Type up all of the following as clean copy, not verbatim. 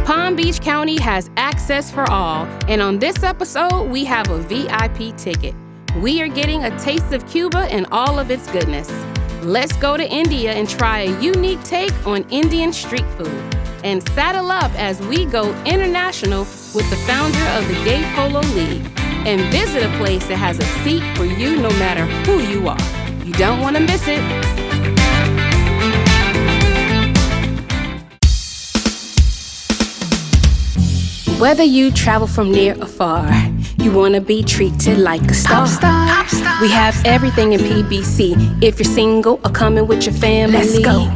Palm Beach County has access for all, and on this episode, we have a VIP ticket. We are getting a taste of Cuba and all of its goodness. Let's go to India and try a unique take on Indian street food. And saddle up as we go international with the founder of the Gay Polo League and visit a place that has a seat for you no matter who you are. You don't want to miss it. Whether you travel from near or far, you want to be treated like a star. Pop star. We have everything in PBC. If you're single or coming with your family, let's go.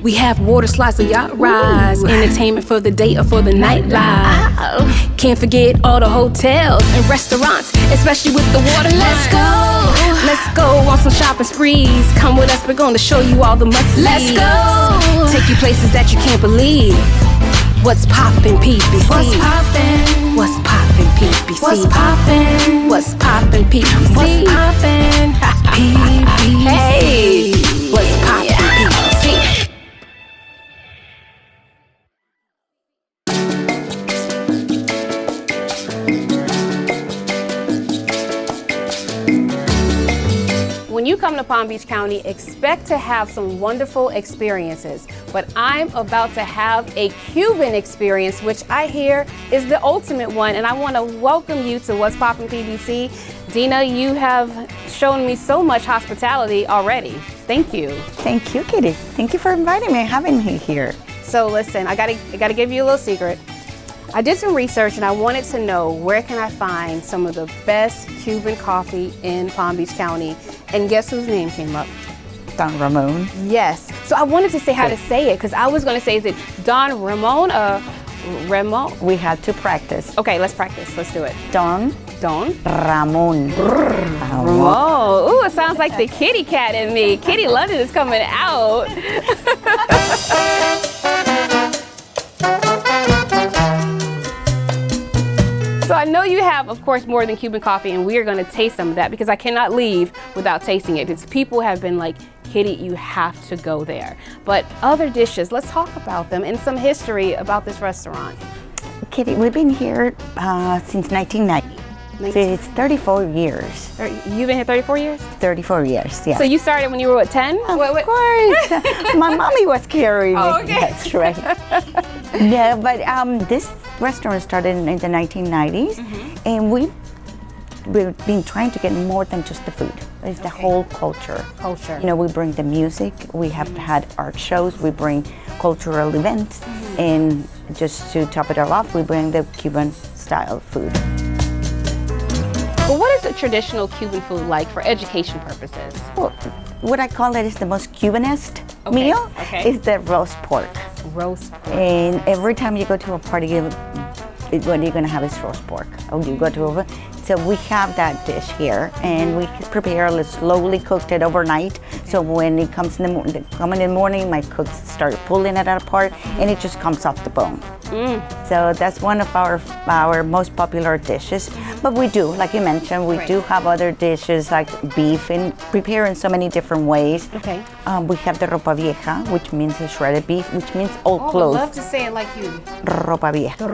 We have water slides or yacht rides, entertainment for the day or for the nightlife. Can't forget all the hotels and restaurants, especially with the water. Let's go. Let's go on some shopping sprees. Come with us, we're going to show you all the must-sees. Let's go. Take you places that you can't believe. What's poppin', PBC? What's poppin'? What's poppin', PBC? What's poppin'? What's poppin', PBC? What's poppin'? PBC. Hey, what's poppin', PBC? When you come to Palm Beach County, expect to have some wonderful experiences. But I'm about to have a Cuban experience, which I hear is the ultimate one. And I want to welcome you to What's Poppin' PBC. Dina, you have shown me so much hospitality already. Thank you. Thank you, Kitty. Thank you for inviting me and having me here. So listen, I gotta give you a little secret. I did some research and I wanted to know where can I find some of the best Cuban coffee in Palm Beach County. And guess whose name came up? Don Ramon. Yes. So I wanted to say how to say it because I was going to say, is it Don Ramon or Ramon? We had to practice. Okay, let's practice. Let's do it. Don Ramon. Ramon. Ooh, it sounds like the kitty cat in me. Kitty London is coming out. So I know you have, of course, more than Cuban coffee, and we are going to taste some of that because I cannot leave without tasting it. Because people have been like, Kitty, you have to go there. But other dishes, let's talk about them and some history about this restaurant. Kitty, we've been here since 1990. So it's 34 years. You've been here 34 years? 34 years, yeah. So you started when you were, what, 10? Of course. My mommy was carrying me. Oh, okay. That's right. Yeah, but this restaurant started in the 1990s, and we've been trying to get more than just the food. It's the whole culture. You know, we bring the music, we have had art shows, we bring cultural events, and just to top it all off, we bring the Cuban style food. But what is a traditional Cuban food like for education purposes? Well, what I call it is the most Cubanist meal is the roast pork. Roast pork. And every time you go to a party, what you're gonna have is roast pork. Or you go to so we have that dish here, and we prepare it slowly, cooked it overnight. So when it comes in the morning, my cooks start pulling it apart, and it just comes off the bone. So that's one of our most popular dishes. But we do, like you mentioned, we do have other dishes like beef, and prepare in so many different ways. Okay. We have the ropa vieja, which means the shredded beef, which means old clothes. I love to say it like you. Ropa vieja.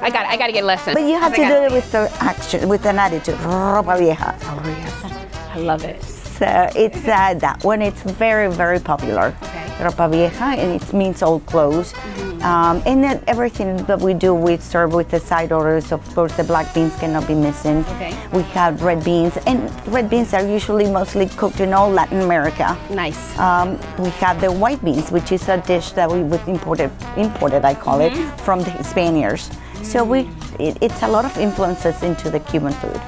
I got to get lessons. But you have to do it with the action, with an attitude. Ropa vieja. Oh, yes. I love it. So it's that one. It's very, very popular. Ropa vieja, and it means old clothes. And then everything that we do, we serve with the side orders. Of course, the black beans cannot be missing. We have red beans, and red beans are usually mostly cooked in all Latin America. Nice. We have the white beans, which is a dish that we imported, I call it, from the Spaniards. So it's a lot of influences into the Cuban food.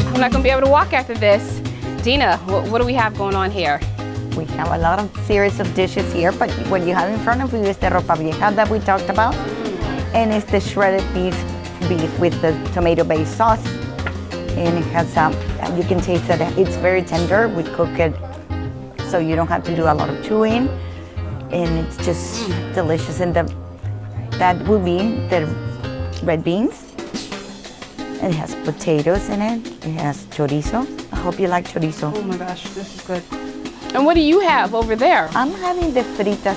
I'm not going to be able to walk after this. Dina, what do we have going on here? We have a lot of series of dishes here, but what you have in front of you is the ropa vieja that we talked about, and it's the shredded beef with the tomato-based sauce, and it has you can taste that it's very tender. We cook it so you don't have to do a lot of chewing, and it's just delicious. And That will be the red beans. It has potatoes in it. It has chorizo. I hope you like chorizo. Oh my gosh, this is good. And what do you have over there? I'm having the fritas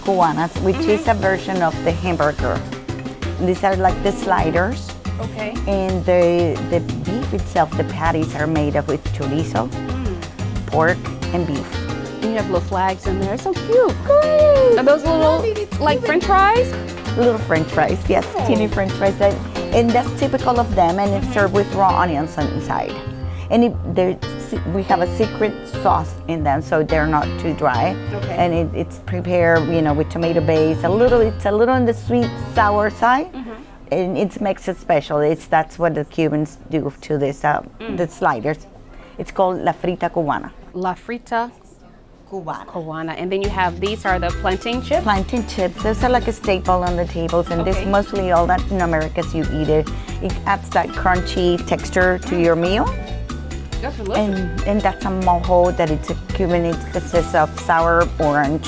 cubanas, which is a version of the hamburger. These are like the sliders. Okay. And the beef itself, the patties are made of with chorizo, pork, and beef. And you have little flags in there. So cute. Great. Are those little like French fries? Little French fries, yes, teeny French fries. And that's typical of them, and it's served with raw onions inside. And we have a secret sauce in them, so they're not too dry. Okay. And it's prepared, with tomato base. It's a little on the sweet sour side, and it makes it special. That's what the Cubans do to this the sliders. It's called la frita cubana. La frita Cubana. cubana. And then you have these are the plantain chips. Plantain chips. Those are like a staple on the tables, and this mostly all Latin Americans you eat it. It adds that crunchy texture to your meal. That's delicious. And that's a mojo that it's a Cuban. It consists of sour orange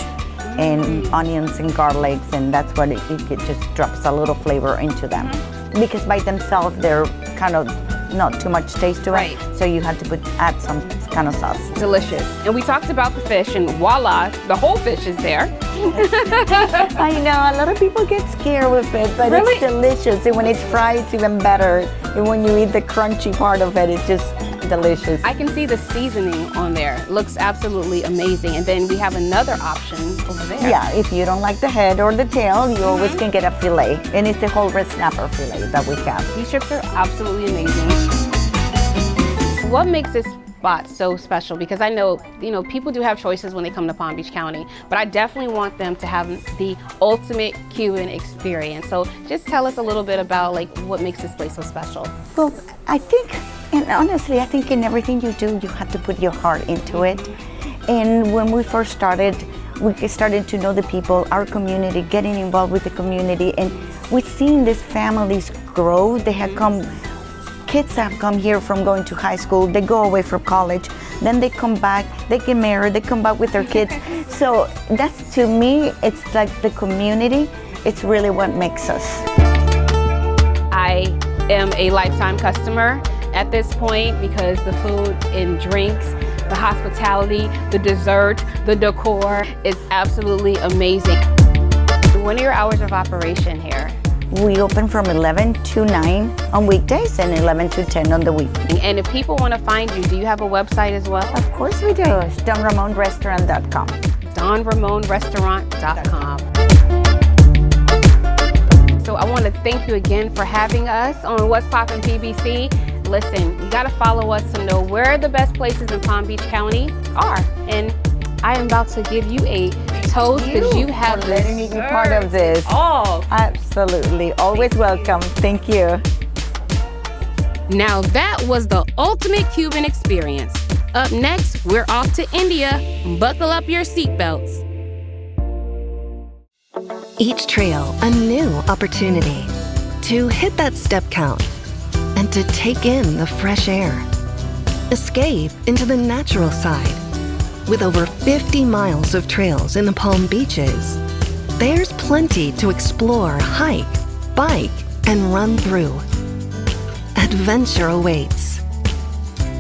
and onions and garlics, and that's what it just drops a little flavor into them. Because by themselves they're kind of not too much taste to it, so you have to add some kind of sauce. Delicious. And we talked about the fish, and voila, the whole fish is there. I know, a lot of people get scared with it, but Really? it's delicious. And when it's fried, it's even better. And when you eat the crunchy part of it, it's just delicious. I can see the seasoning on there. It looks absolutely amazing. And then we have another option over there. Yeah, if you don't like the head or the tail, you always can get a fillet. And it's the whole red snapper fillet that we have. These chips are absolutely amazing. What makes this spot so special? Because I know, people do have choices when they come to Palm Beach County, but I definitely want them to have the ultimate Cuban experience. So just tell us a little bit about what makes this place so special. Well, I think, and honestly, I think in everything you do, you have to put your heart into it. And when we first started, we started to know the people, our community, getting involved with the community, and we've seen these families grow. They have come, kids have come here from going to high school, they go away from college, then they come back, they get married, they come back with their kids. So that's, to me, it's like the community, it's really what makes us. I am a lifetime customer at this point because the food and drinks, the hospitality, the dessert, the decor is absolutely amazing. What are your hours of operation here? We open from 11 to 9 on weekdays and 11 to 10 on the weekend. And if people want to find you, do you have a website as well? Of course we do. It's DonRamonRestaurant.com. DonRamonRestaurant.com. So I want to thank you again for having us on What's Poppin' PBC. Listen, you got to follow us to know where the best places in Palm Beach County are. And I am about to give you a toast because you have for letting me be part of this. Oh, Absolutely. Always welcome. Thank you. now that was the ultimate Cuban experience. Up next, we're off to India. Buckle up your seatbelts. Each trail a new opportunity to hit that step count and to take in the fresh air. Escape into the natural side. With over 50 miles of trails in the Palm Beaches, there's plenty to explore, hike, bike, and run through. Adventure awaits.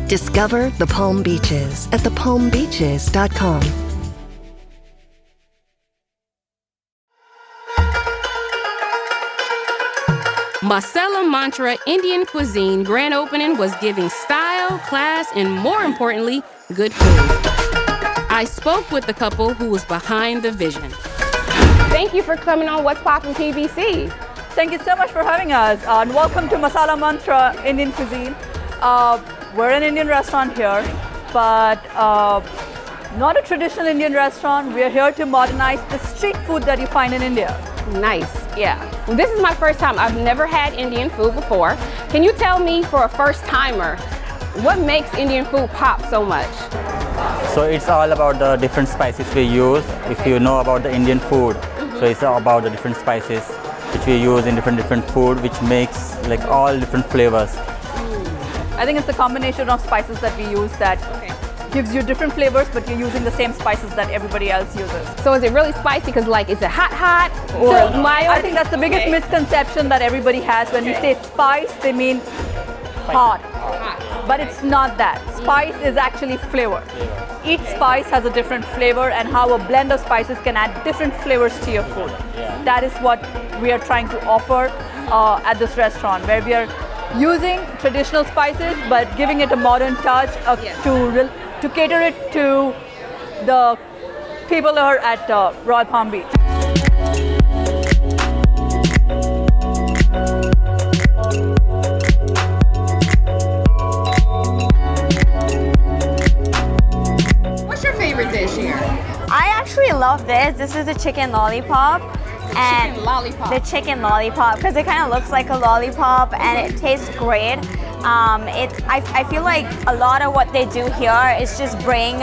Discover the Palm Beaches at thepalmbeaches.com. Masala Mantra Indian Cuisine grand opening was giving style, class, and more importantly, good food. I spoke with the couple who was behind the vision. Thank you for coming on What's Poppin' PBC. Thank you so much for having us, and welcome to Masala Mantra Indian Cuisine. We're an Indian restaurant here, but not a traditional Indian restaurant. We're here to modernize the street food that you find in India. Nice, yeah. Well, this is my first time. I've never had Indian food before. Can you tell me, for a first timer, what makes Indian food pop so much? So it's all about the different spices we use. If you know about the Indian food, so it's all about the different spices which we use in different food, which makes all different flavors. I think it's the combination of spices that we use that gives you different flavors, but you're using the same spices that everybody else uses. So is it really spicy? Because like, is it hot or So mild? I think that's the biggest misconception that everybody has. When we say spice, they mean hot. But it's not that. Spice is actually flavor. Each spice has a different flavor, and how a blend of spices can add different flavors to your food. That is what we are trying to offer at this restaurant, where we are using traditional spices but giving it a modern touch to cater it to the people who are at Royal Palm Beach. What's your favorite dish here? I actually love this. This is a chicken lollipop. And the chicken lollipop, because it kind of looks like a lollipop and it tastes great. I feel like a lot of what they do here is just bring,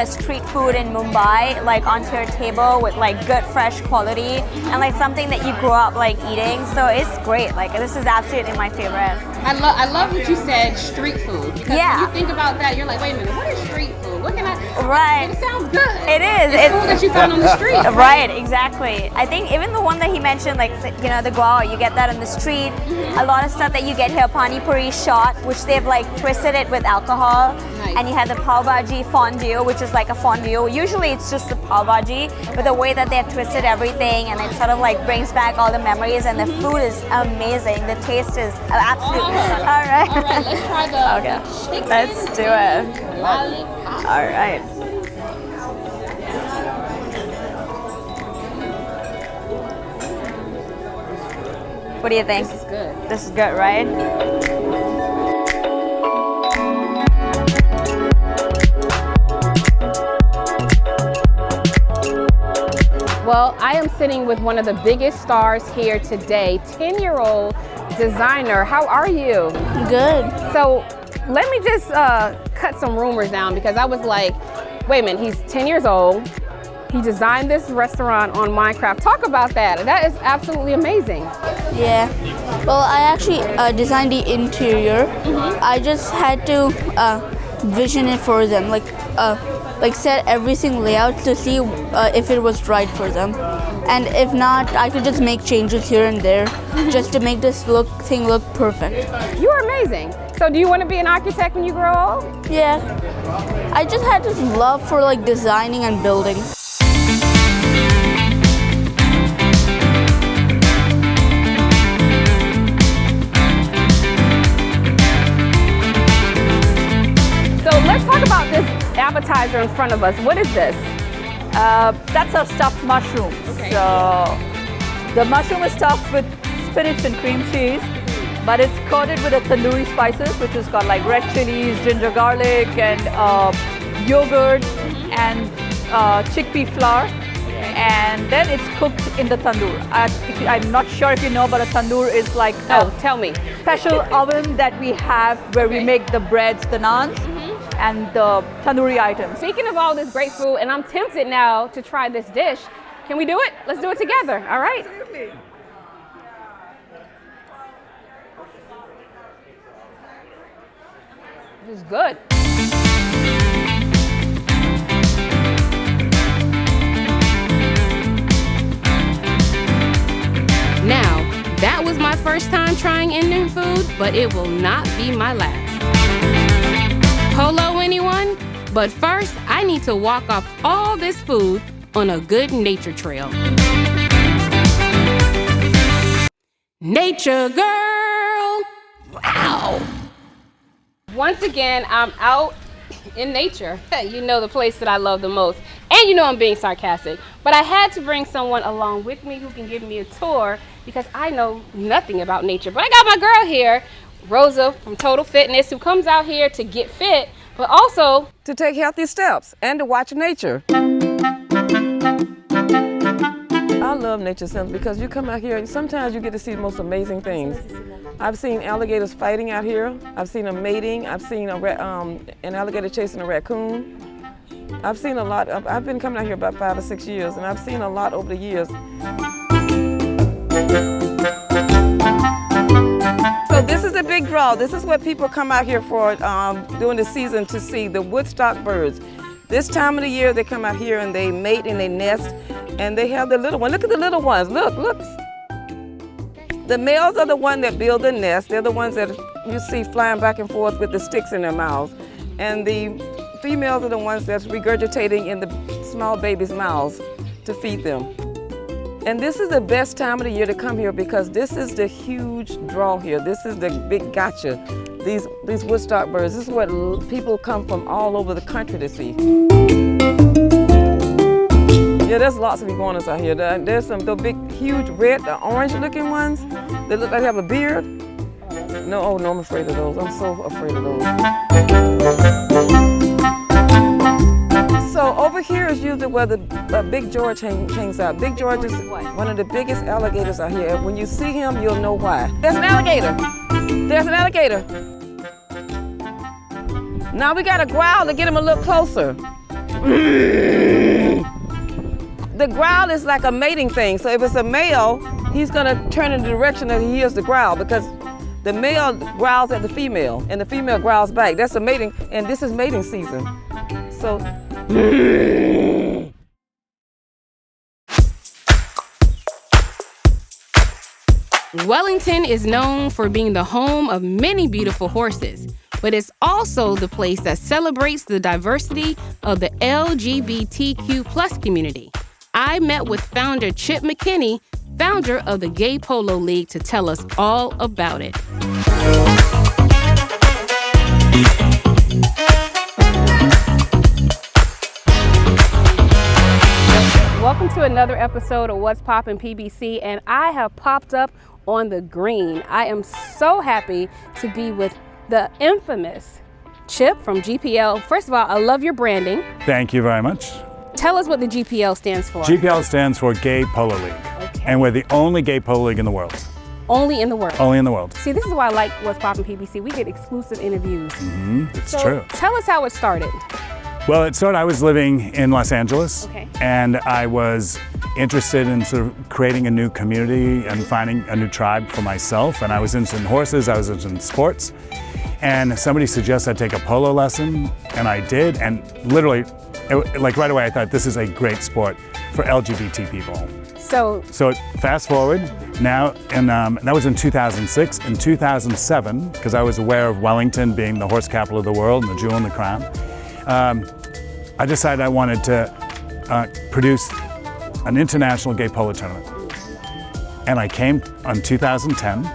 street food in Mumbai like onto your table with like good fresh quality and like something that you grew up like eating. So it's great. Like this is absolutely my favorite. I love what you said, street food. Because when you think about that, you're like, wait a minute, what is street food? What can I? Right. It sounds good. It is. It's food that you found on the street. Right, exactly. I think even the one that he mentioned, like the guava, you get that on the street. A lot of stuff that you get here, pani puri shot, which they've like twisted it with alcohol. Nice. And you have the pav bhaji fondue, which is like a fondue. Usually it's just the pav bhaji, but the way that they've twisted everything and it sort of like brings back all the memories, and the food is amazing. The taste is absolute. All right. All right, let's try the Okay, let's do it. lollipop. All right. What do you think? This is good. This is good, right? Well, I am sitting with one of the biggest stars here today, 10-year-old designer. How are you? Good. So let me just cut some rumors down, because I was like, wait a minute, he's 10 years old. He designed this restaurant on Minecraft. Talk about that. That is absolutely amazing. Yeah. Well, I actually designed the interior. I just had to vision it for them, like set everything layout to see if it was right for them. And if not, I could just make changes here and there just to make this thing look perfect. You are amazing. So do you want to be an architect when you grow old? Yeah. I just had this love for like designing and building. So let's talk about this appetizer in front of us. What is this? That's our stuffed mushrooms. Okay. So the mushroom is stuffed with spinach and cream cheese, but it's coated with the tandoori spices, which has got like red chilies, ginger garlic, and yogurt and chickpea flour. And then it's cooked in the tandoor. I'm not sure if you know, but a tandoor is like Oh, tell me. special oven that we have where we make the breads, the naans, and the tandoori items. Speaking of all this great food, and I'm tempted now to try this dish. Can we do it? Let's do it together, all right? Absolutely. This is good. Now, that was my first time trying Indian food, but it will not be my last. Hello, anyone? But first, I need to walk off all this food on a good nature trail. Nature girl! Wow! Once again, I'm out in nature. You know, the place that I love the most. And you know I'm being sarcastic. But I had to bring someone along with me who can give me a tour, because I know nothing about nature. But I got my girl here, Rosa from Total Fitness, who comes out here to get fit, but also to take healthy steps and to watch nature. I love nature centers because you come out here and sometimes you get to see the most amazing things. I've seen alligators fighting out here. I've seen them mating. I've seen an alligator chasing a raccoon. I've seen a lot. I've been coming out here about 5 or 6 years, and I've seen a lot over the years. So this is a big draw. This is what people come out here for during the season to see, the Woodstock birds. This time of the year, they come out here and they mate and they nest, and they have the little one. Look at the little ones. Look, look. The males are the ones that build the nest. They're the ones that you see flying back and forth with the sticks in their mouths. And the females are the ones that's regurgitating in the small babies' mouths to feed them. And this is the best time of the year to come here because this is the huge draw here. This is the big gotcha. These Woodstock birds, this is what people come from all over the country to see. Yeah, there's lots of iguanas out here. There's some, the big, huge red, the orange looking ones. They look like they have a beard. No, oh no, I'm afraid of those. I'm so afraid of those. So over here is usually where the Big George hangs out. Big George is one of the biggest alligators out here. When you see him, you'll know why. There's an alligator. There's an alligator. Now we gotta growl to get him a little closer. The growl is like a mating thing. So if it's a male, he's gonna turn in the direction that he hears the growl because the male growls at the female and the female growls back. That's a mating, and this is mating season. So. Wellington is known for being the home of many beautiful horses, but it's also the place that celebrates the diversity of the LGBTQ+ community. I met with founder Chip McKinney, founder of the Gay Polo League, to tell us all about it. Welcome to another episode of What's Poppin' PBC, and I have popped up on the green. I am so happy to be with the infamous Chip from GPL. First of all, I love your branding. Thank you very much. Tell us what the GPL stands for. GPL stands for Gay Polo League. Okay. And we're the only gay polo league in the world. Only in the world. Only in the world. See, this is why I like What's Poppin' PBC. We get exclusive interviews. It's So true. Tell us how it started. Well, it started, I was living in Los Angeles, Okay. and I was interested in sort of creating a new community and finding a new tribe for myself. And I was interested in horses, I was interested in sports. And somebody suggested I take a polo lesson, and I did. And literally, like right away, I thought this is a great sport for LGBT people. So Fast forward now, and that was in 2006. In 2007, because I was aware of Wellington being the horse capital of the world and the jewel in the crown, I decided I wanted to produce an international gay polo tournament. And I came in 2010,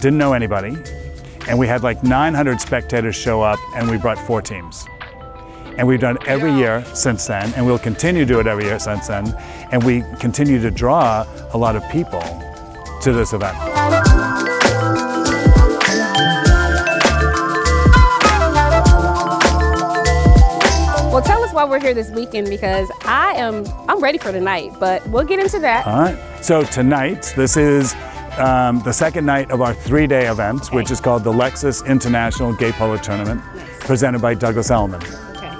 didn't know anybody, and we had like 900 spectators show up, and we brought 4 teams. And we've done it every year since then, and we'll continue to do it every year since then, and we continue to draw a lot of people to this event. Well, tell us why we're here this weekend, because I'm ready for tonight, but we'll get into that. All right. So tonight, this is the second night of our 3-day event, which is called the Lexus International Gay Polo Tournament, presented by Douglas Elliman. Okay.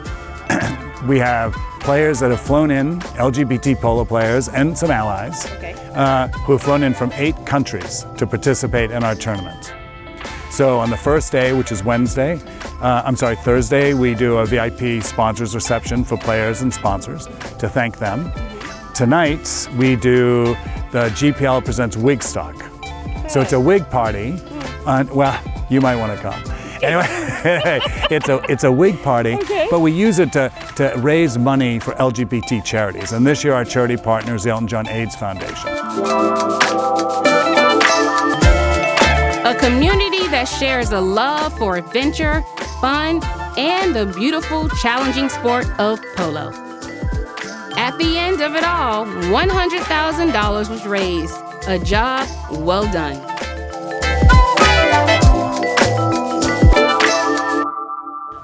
We have players that have flown in, LGBT polo players and some allies, who have flown in from 8 countries to participate in our tournament. So on the first day, which is Thursday, we do a VIP sponsors reception for players and sponsors to thank them. Tonight, we do the GPL presents Wigstock. So it's a wig party. Well, you might want to come. Anyway, it's a wig party, but we use it to raise money for LGBT charities. And this year, our charity partner is the Elton John AIDS Foundation. A community that shares a love for adventure, fun, and the beautiful, challenging sport of polo. At the end of it all, $100,000 was raised. A job well done.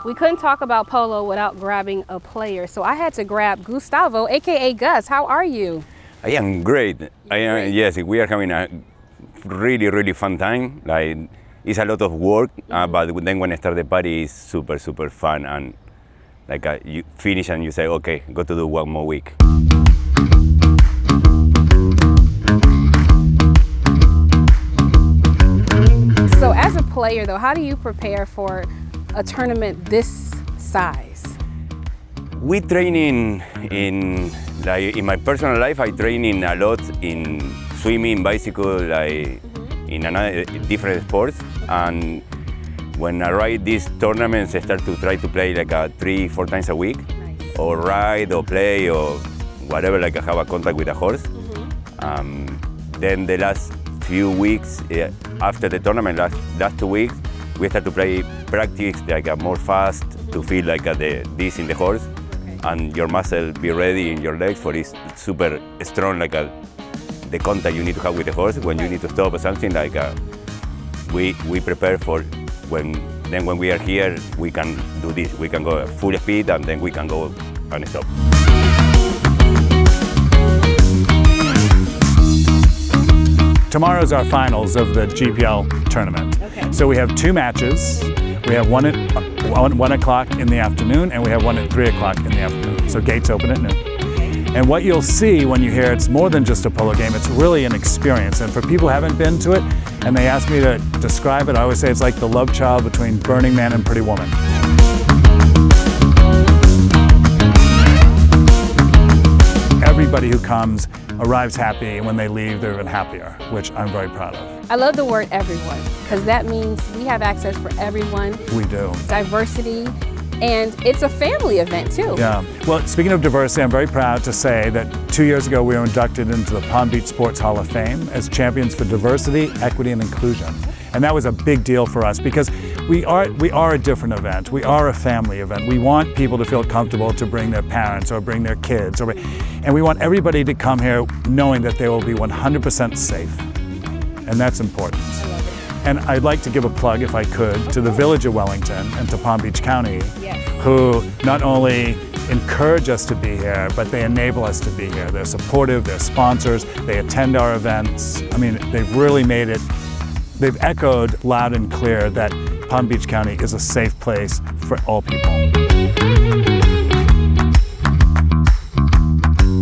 We couldn't talk about polo without grabbing a player, so I had to grab Gustavo, aka Gus. How are you? I am great. Yes, we are having a really, really fun time. Like, it's a lot of work, but then when I start the party, it's super, super fun. And like you finish and you say, okay, go to do one more week. So As a player though, how do you prepare for a tournament this size? We train in my personal life. I train in a lot in swimming, bicycle, in another different sports. And when I ride these tournaments, I start to try to play like 3-4 times a week, or ride or play or whatever. Like I have a contact with a horse. Then the last few weeks after the tournament, last 2 weeks, we start to play practice like more fast to feel like this in the horse, and your muscle be ready in your legs for this super strong the contact you need to have with the horse when you need to stop or something. Like we prepare for when we are here, we can do this. We can go full speed and then we can go and stop. Tomorrow's our finals of the GPL tournament. Okay. So we have 2 matches. We have one at 1 o'clock in the afternoon, and we have one at 3 o'clock in the afternoon. So gates open at noon. And what you'll see when you hear it's more than just a polo game, it's really an experience. And for people who haven't been to it, and they ask me to describe it, I always say it's like the love child between Burning Man and Pretty Woman. Everybody who comes arrives happy, and when they leave, they're even happier, which I'm very proud of. I love the word everyone, because that means we have access for everyone. We do. Diversity, and it's a family event too. Yeah. Well, speaking of diversity, I'm very proud to say that 2 years ago we were inducted into the Palm Beach Sports Hall of Fame as champions for diversity, equity, and inclusion. And that was a big deal for us because we are a different event. We are a family event. We want people to feel comfortable to bring their parents or bring their kids, and we want everybody to come here knowing that they will be 100% safe. And that's important. And I'd like to give a plug, if I could, to the Village of Wellington and to Palm Beach County, who not only encourage us to be here, but they enable us to be here. They're supportive, they're sponsors, they attend our events. I mean, they've really made it, they've echoed loud and clear that Palm Beach County is a safe place for all people.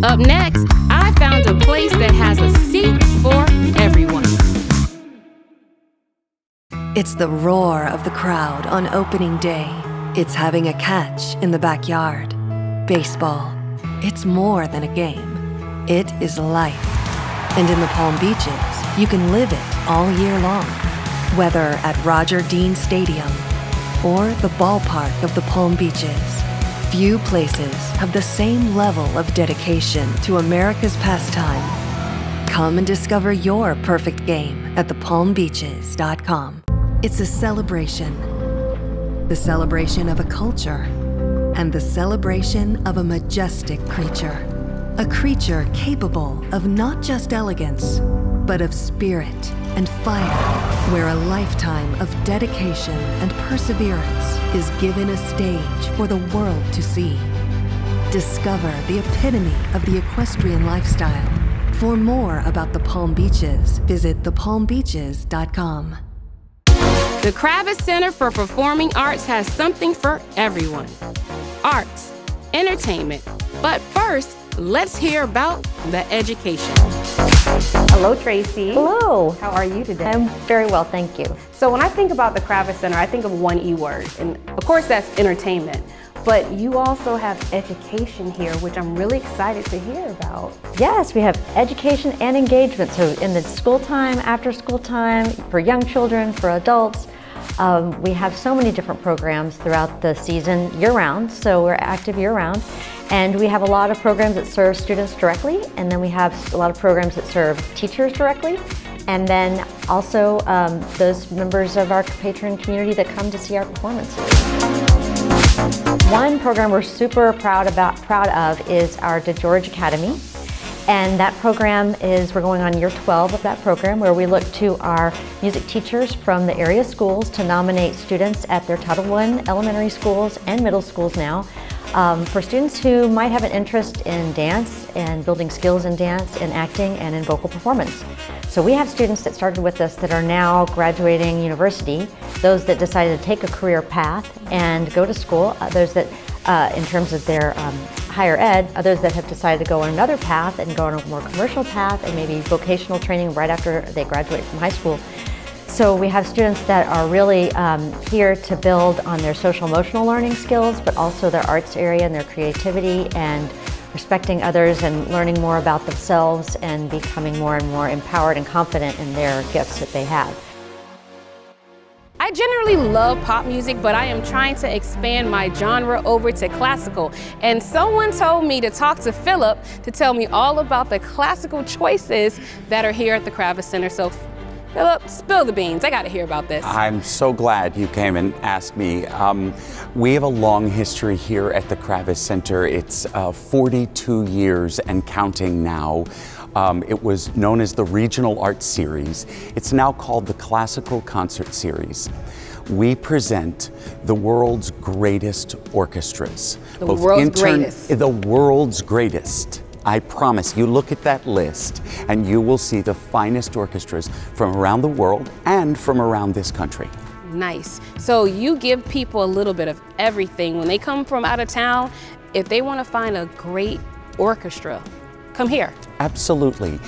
Up next, I found a place that has a seat for everyone. It's the roar of the crowd on opening day. It's having a catch in the backyard. Baseball. It's more than a game. It is life. And in the Palm Beaches, you can live it all year long. Whether at Roger Dean Stadium or the ballpark of the Palm Beaches, few places have the same level of dedication to America's pastime. Come and discover your perfect game at thepalmbeaches.com. It's a celebration. The celebration of a culture and the celebration of a majestic creature. A creature capable of not just elegance, but of spirit and fire, where a lifetime of dedication and perseverance is given a stage for the world to see. Discover the epitome of the equestrian lifestyle. For more about the Palm Beaches, visit thepalmbeaches.com. The Kravis Center for Performing Arts has something for everyone. Arts, entertainment, but first, let's hear about the education. Hello, Tracy. Hello. How are you today? I'm very well, thank you. So when I think about the Kravis Center, I think of one E word, and of course that's entertainment. But you also have education here, which I'm really excited to hear about. Yes, we have education and engagement. So in the school time, after school time, for young children, for adults, we have so many different programs throughout the season year-round. So we're active year-round. And we have a lot of programs that serve students directly, and then we have a lot of programs that serve teachers directly, and then also those members of our patron community that come to see our performances. One program we're super proud of is our DeGeorge Academy. And that program is, we're going on year 12 of that program, where we look to our music teachers from the area schools to nominate students at their Title I elementary schools and middle schools now for students who might have an interest in dance and building skills in dance, in acting, and in vocal performance. So we have students that started with us that are now graduating university, those that decided to take a career path and go to school, others that in terms of their higher ed, others that have decided to go on another path and go on a more commercial path and maybe vocational training right after they graduate from high school. So we have students that are really here to build on their social emotional learning skills, but also their arts area and their creativity and respecting others and learning more about themselves and becoming more and more empowered and confident in their gifts that they have. I generally love pop music, but I am trying to expand my genre over to classical. And someone told me to talk to Philip to tell me all about the classical choices that are here at the Kravis Center. So Philip, spill the beans. I got to hear about this. I'm so glad you came and asked me. We have a long history here at the Kravis Center. It's 42 years and counting now. It was known as the Regional Arts Series. It's now called the Classical Concert Series. We present the world's greatest orchestras. The world's greatest. The world's greatest. I promise, you look at that list and you will see the finest orchestras from around the world and from around this country. Nice. So you give people a little bit of everything. When they come from out of town, if they want to find a great orchestra, come here. Absolutely.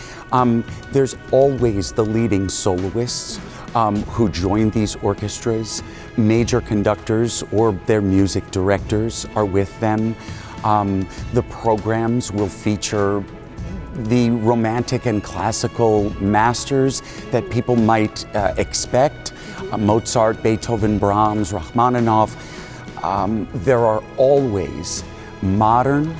There's always the leading soloists who join these orchestras. Major conductors or their music directors are with them. The programs will feature the romantic and classical masters that people might expect. Mozart, Beethoven, Brahms, Rachmaninoff. There are always modern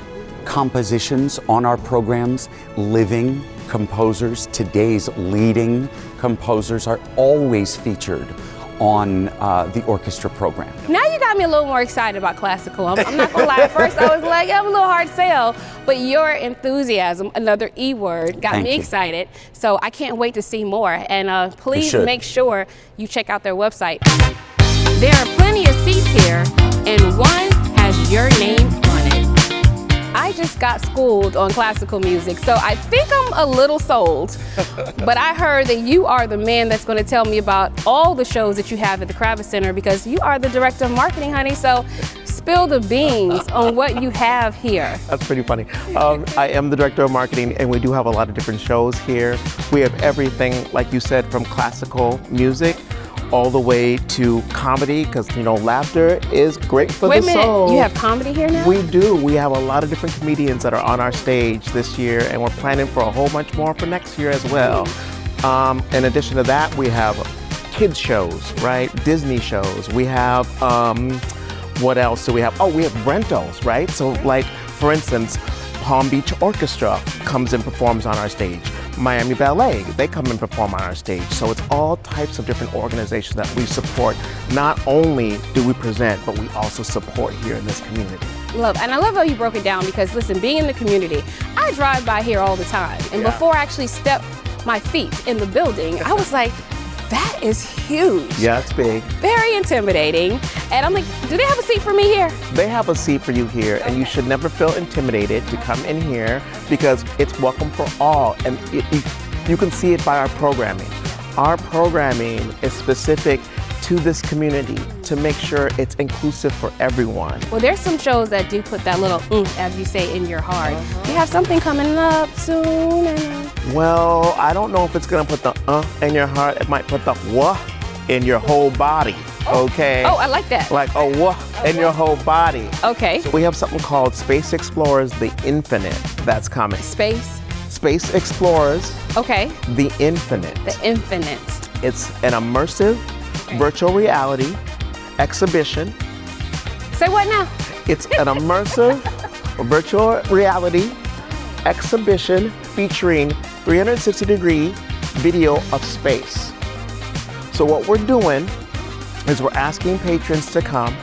compositions on our programs. Living composers, today's leading composers are always featured on the orchestra program. Now you got me a little more excited about classical. I'm not gonna lie, at first I was like, yeah, I'm a little hard sell, but your enthusiasm, another E word, got me excited. So I can't wait to see more. And please make sure you check out their website. There are plenty of seats here, and one has your name on it. I just got schooled on classical music, so I think I'm a little sold. But I heard that you are the man that's going to tell me about all the shows that you have at the Kravis Center, because you are the director of marketing, honey. So spill the beans on what you have here. That's pretty funny. I am the director of marketing, and we do have a lot of different shows here. We have everything, like you said, from classical music all the way to comedy, because you know laughter is great for the soul. Wait a minute, you have comedy here now? We do. We have a lot of different comedians that are on our stage this year, and we're planning for a whole bunch more for next year as well. In addition to that, we have kids shows, right? Disney shows. We have what else do we have? Oh, we have rentals, right? So like, for instance, Palm Beach Orchestra comes and performs on our stage. Miami Ballet, they come and perform on our stage. So it's all types of different organizations that we support. Not only do we present, but we also support here in this community. And I love how you broke it down, because listen, being in the community, I drive by here all the time. And before I actually step my feet in the building, I was like, that is huge. Yeah, it's big. Very intimidating. And I'm like, do they have a seat for me here? They have a seat for you here, and you should never feel intimidated to come in here, because it's welcome for all. And you can see it by our programming. Our programming is specific to this community to make sure it's inclusive for everyone. Well, there's some shows that do put that little oomph, as you say, in your heart. You have something coming up soon? Well, I don't know if it's gonna put the in your heart. It might put the wah in your whole body, okay? Oh, I like that. Like a wah in your whole body. Okay. So we have something called Space Explorers The Infinite that's coming. Space Explorers. Okay. The Infinite. The Infinite. It's an immersive virtual reality exhibition. Say what now? It's an immersive virtual reality exhibition featuring 360-degree video of space. So what we're doing is we're asking patrons to come,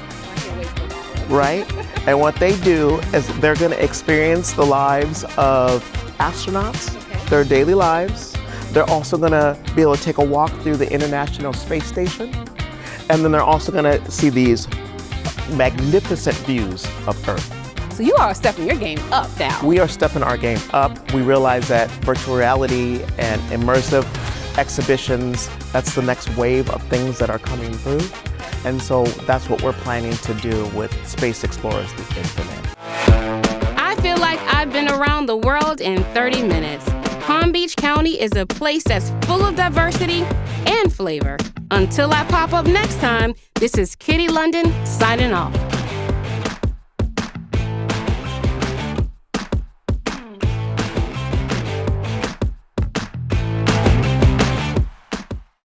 right? And what they do is they're gonna experience the lives of astronauts, their daily lives. They're also gonna be able to take a walk through the International Space Station. And then they're also gonna see these magnificent views of Earth. So you are stepping your game up now. We are stepping our game up. We realize that virtual reality and immersive exhibitions, that's the next wave of things that are coming through. And so that's what we're planning to do with Space Explorers The Infinite. I feel like I've been around the world in 30 minutes. Palm Beach County is a place that's full of diversity and flavor. Until I pop up next time, this is Kitty London signing off.